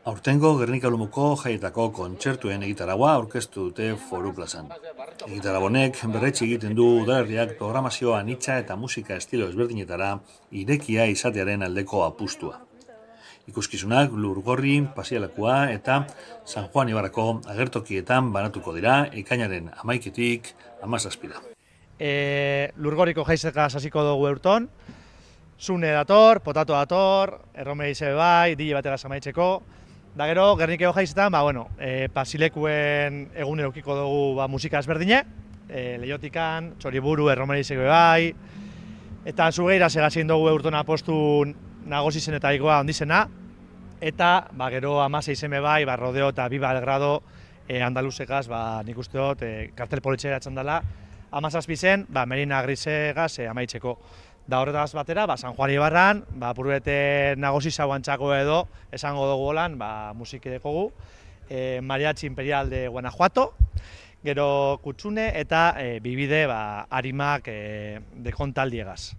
Aurtengo Gernika Lumuko jaietako kontzertuen egitaragua aurkeztu dute Foru Plazan. Egitarau honek berretsi egiten du udalerriak programazio anitza eta musika estilo ezberdinetara irekia izatearen aldeko apustua. Ikuskizunak Lurgorri, Pasialekua eta San Juan Ibarrako agertokietan banatuko dira ekainaren 11-tik 17-ra. Lurgorriko jaizekaz hasiko dugu eurton, Zune dator, Potato dator, Erromeri zebe bai, dile bategaz amaitzeko. Da gero, Gernikeko jaizetan, Pasilekuen egun eukiko dugu musika ezberdine, Leiotikan, Txoriburu, Erromeri zebe bai, eta Zugeira segazien dugu eurtona postu nagozizen eta igoa ondizena, eta gero 16 zeme bai, Rodeo eta Biba Belgrado Andaluzekaz, nik uste dut, kartel politxera etzan dela, 17 zen, Merina Grisegaz amaitzeko. Da horretaz batera, San Juan Ibarran, purbete nagoziza guantxako edo, esango dugu holan, musiki dekogu, Mariachi Imperial de Guanajuato, gero Kutsune eta bibide Arimak de Kontaldiegaz.